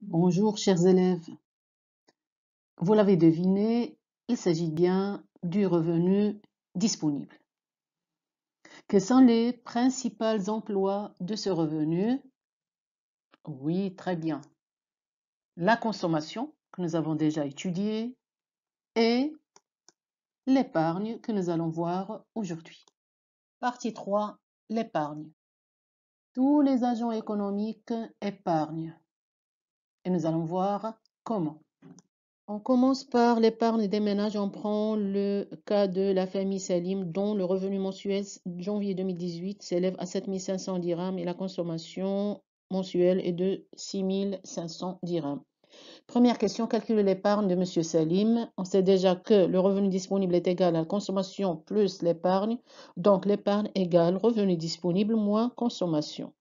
Bonjour chers élèves, vous l'avez deviné, il s'agit bien du revenu disponible. Quels sont les principaux emplois de ce revenu? Oui, très bien. La consommation, que nous avons déjà étudiée, et l'épargne, que nous allons voir aujourd'hui. Partie 3, l'épargne. Tous les agents économiques épargnent. Et nous allons voir comment. On commence par l'épargne des ménages. On prend le cas de la famille Salim dont le revenu mensuel janvier 2018 s'élève à 7 500 dirhams et la consommation mensuelle est de 6 500 dirhams. Première question, calculer l'épargne de M. Salim. On sait déjà que le revenu disponible est égal à la consommation plus l'épargne. Donc l'épargne égale revenu disponible moins consommation.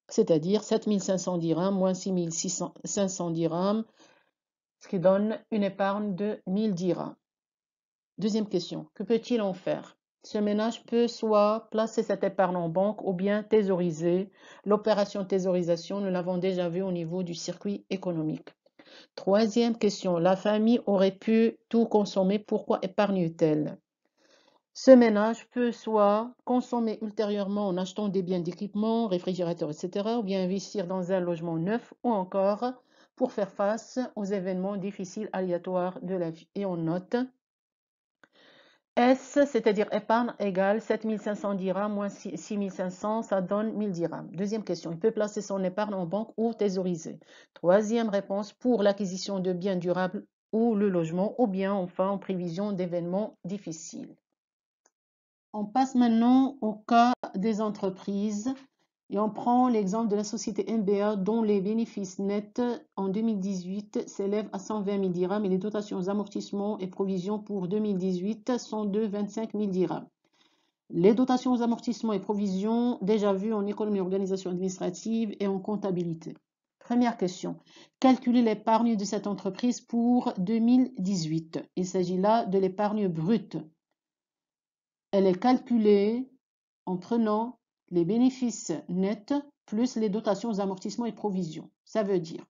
C'est-à-dire 7 500 dirhams moins 6 500 dirhams, ce qui donne une épargne de 1000 dirhams. Deuxième question, que peut-il en faire? Ce ménage peut soit placer cette épargne en banque ou bien thésauriser. L'opération thésaurisation, nous l'avons déjà vu au niveau du circuit économique. Troisième question, la famille aurait pu tout consommer, pourquoi épargne-t-elle? Ce ménage peut soit consommer ultérieurement en achetant des biens d'équipement, réfrigérateurs, etc., ou bien investir dans un logement neuf, ou encore pour faire face aux événements difficiles aléatoires de la vie. Et on note S, c'est-à-dire épargne égale 7 500 dirhams moins 6 500, ça donne 1000 dirhams. Deuxième question, il peut placer son épargne en banque ou thésauriser. Troisième réponse, pour l'acquisition de biens durables ou le logement, ou bien enfin en prévision d'événements difficiles. On passe maintenant au cas des entreprises et on prend l'exemple de la société MBA dont les bénéfices nets en 2018 s'élèvent à 120 000 dirhams et les dotations aux amortissements et provisions pour 2018 sont de 25 000 dirhams. Les dotations aux amortissements et provisions déjà vues en économie et organisation administrative et en comptabilité. Première question. Calculer l'épargne de cette entreprise pour 2018. Il s'agit là de l'épargne brute. Elle est calculée en prenant les bénéfices nets plus les dotations aux amortissements et provisions. Ça veut dire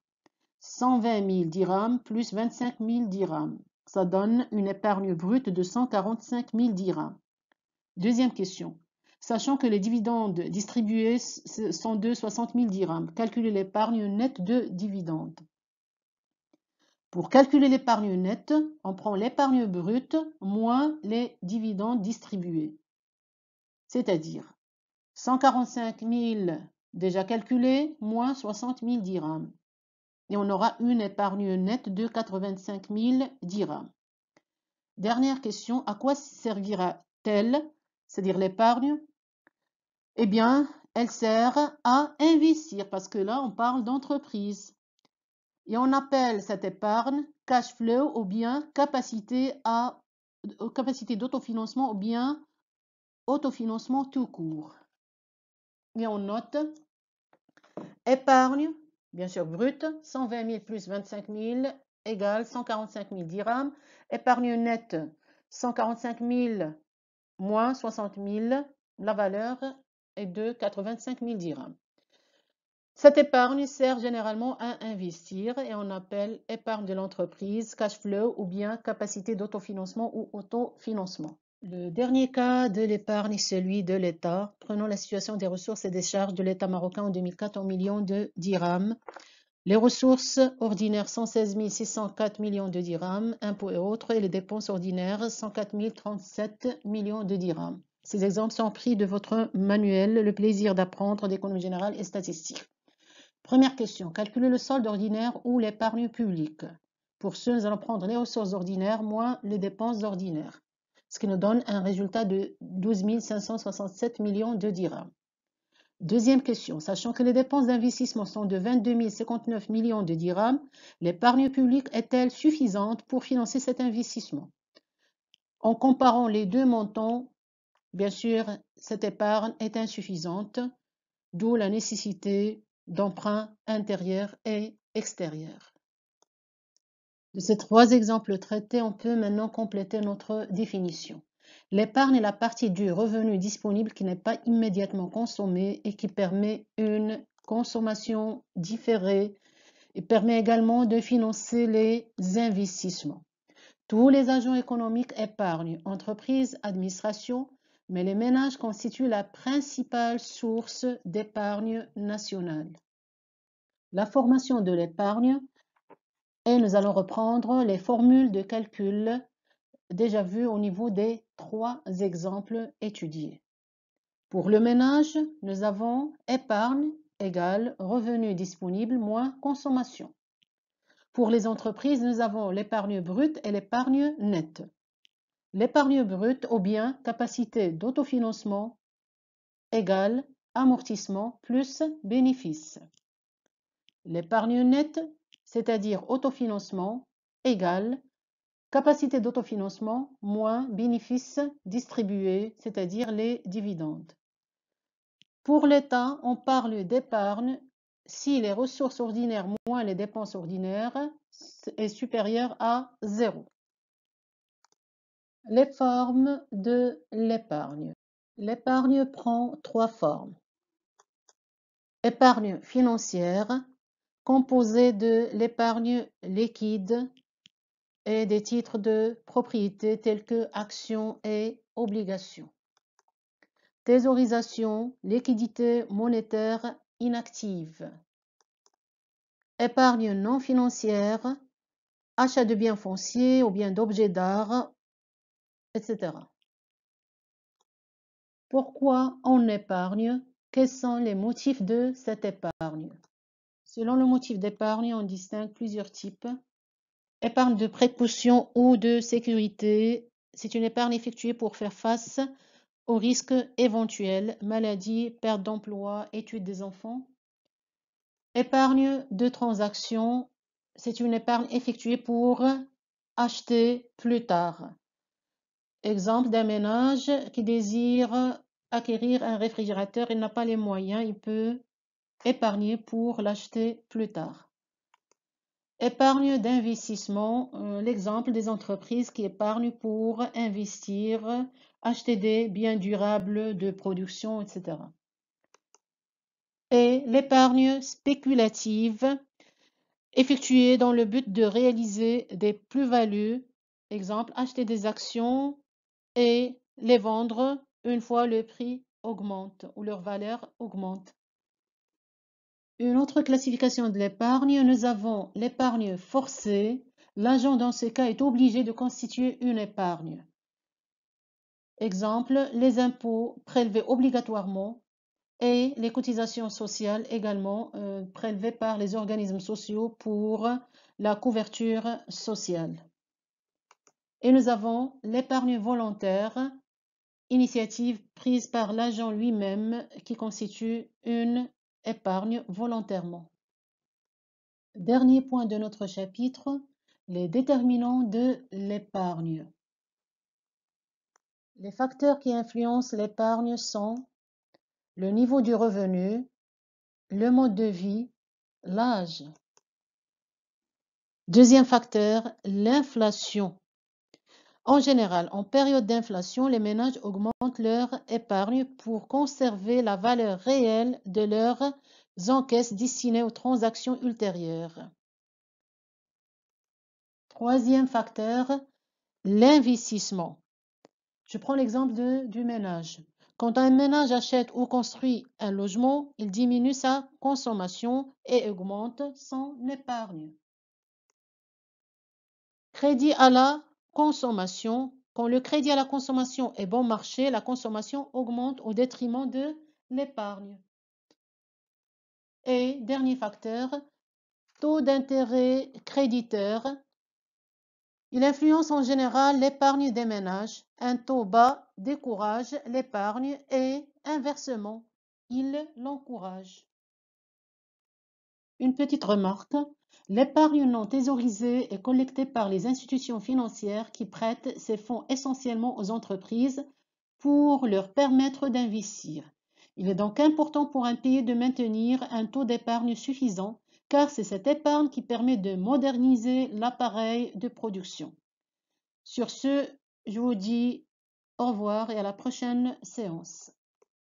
120 000 dirhams plus 25 000 dirhams. Ça donne une épargne brute de 145 000 dirhams. Deuxième question. Sachant que les dividendes distribués sont de 60 000 dirhams, calculez l'épargne nette de dividendes. Pour calculer l'épargne nette, on prend l'épargne brute moins les dividendes distribués. C'est-à-dire 145 000 déjà calculés, moins 60 000 dirhams. Et on aura une épargne nette de 85 000 dirhams. Dernière question, à quoi servira-t-elle, c'est-à-dire l'épargne? Eh bien, elle sert à investir, parce que là, on parle d'entreprise. Et on appelle cette épargne cash flow ou bien capacité d'autofinancement ou bien autofinancement tout court. Et on note épargne, bien sûr brute, 120 000 plus 25 000 égale 145 000 dirhams. Épargne nette, 145 000 moins 60 000, la valeur est de 85 000 dirhams. Cette épargne sert généralement à investir et on appelle épargne de l'entreprise, cash flow ou bien capacité d'autofinancement ou autofinancement. Le dernier cas de l'épargne est celui de l'État. Prenons la situation des ressources et des charges de l'État marocain en 2004 en millions de dirhams. Les ressources ordinaires 116 604 millions de dirhams, impôts et autres, et les dépenses ordinaires 104 037 millions de dirhams. Ces exemples sont pris de votre manuel Le plaisir d'apprendre d'économie générale et statistique. Première question, calculer le solde ordinaire ou l'épargne publique. Pour ce, nous allons prendre les ressources ordinaires moins les dépenses ordinaires, ce qui nous donne un résultat de 12 567 millions de dirhams. Deuxième question, sachant que les dépenses d'investissement sont de 22 059 millions de dirhams, l'épargne publique est-elle suffisante pour financer cet investissement? En comparant les deux montants, bien sûr, cette épargne est insuffisante, d'où la nécessité d'emprunts intérieurs et extérieurs. De ces trois exemples traités, on peut maintenant compléter notre définition. L'épargne est la partie du revenu disponible qui n'est pas immédiatement consommée et qui permet une consommation différée Il permet également de financer les investissements. Tous les agents économiques épargnent, entreprises, administrations, mais les ménages constituent la principale source d'épargne nationale. La formation de l'épargne, et nous allons reprendre les formules de calcul déjà vues au niveau des 3 exemples étudiés. Pour le ménage, nous avons épargne égale revenu disponible moins consommation. Pour les entreprises, nous avons l'épargne brute et l'épargne nette. L'épargne brute ou bien capacité d'autofinancement égale amortissement plus bénéfice. L'épargne nette, c'est-à-dire autofinancement, égale capacité d'autofinancement moins bénéfices distribués, c'est-à-dire les dividendes. Pour l'État, on parle d'épargne si les ressources ordinaires moins les dépenses ordinaires est supérieure à 0. Les formes de l'épargne. L'épargne prend 3 formes. Épargne financière, composée de l'épargne liquide et des titres de propriété tels que actions et obligations. Thésaurisation, liquidité monétaire inactive. Épargne non financière, achat de biens fonciers ou bien d'objets d'art, etc. Pourquoi on épargne? Quels sont les motifs de cette épargne? Selon le motif d'épargne, on distingue plusieurs types. Épargne de précaution ou de sécurité, c'est une épargne effectuée pour faire face aux risques éventuels, maladie, perte d'emploi, études des enfants. Épargne de transaction, c'est une épargne effectuée pour acheter plus tard. Exemple d'un ménage qui désire acquérir un réfrigérateur, il n'a pas les moyens, il peut épargner pour l'acheter plus tard. Épargne d'investissement, l'exemple des entreprises qui épargnent pour investir, acheter des biens durables de production, etc. Et l'épargne spéculative, effectuée dans le but de réaliser des plus-values, exemple, acheter des actions et les vendre une fois le prix augmente ou leur valeur augmente. Une autre classification de l'épargne, nous avons l'épargne forcée. L'agent dans ce cas est obligé de constituer une épargne. Exemple, les impôts prélevés obligatoirement et les cotisations sociales également prélevées par les organismes sociaux pour la couverture sociale. Et nous avons l'épargne volontaire, initiative prise par l'agent lui-même qui constitue une épargne volontairement. Dernier point de notre chapitre, les déterminants de l'épargne. Les facteurs qui influencent l'épargne sont le niveau du revenu, le mode de vie, l'âge. Deuxième facteur, l'inflation. En général, en période d'inflation, les ménages augmentent leur épargne pour conserver la valeur réelle de leurs encaisses destinées aux transactions ultérieures. Troisième facteur, l'investissement. Je prends l'exemple du ménage. Quand un ménage achète ou construit un logement, il diminue sa consommation et augmente son épargne. Crédit à la consommation. Quand le crédit à la consommation est bon marché, la consommation augmente au détriment de l'épargne. Et dernier facteur, taux d'intérêt créditeur. Il influence en général l'épargne des ménages. Un taux bas décourage l'épargne et inversement, il l'encourage. Une petite remarque, l'épargne non thésaurisée est collectée par les institutions financières qui prêtent ces fonds essentiellement aux entreprises pour leur permettre d'investir. Il est donc important pour un pays de maintenir un taux d'épargne suffisant car c'est cette épargne qui permet de moderniser l'appareil de production. Sur ce, je vous dis au revoir et à la prochaine séance.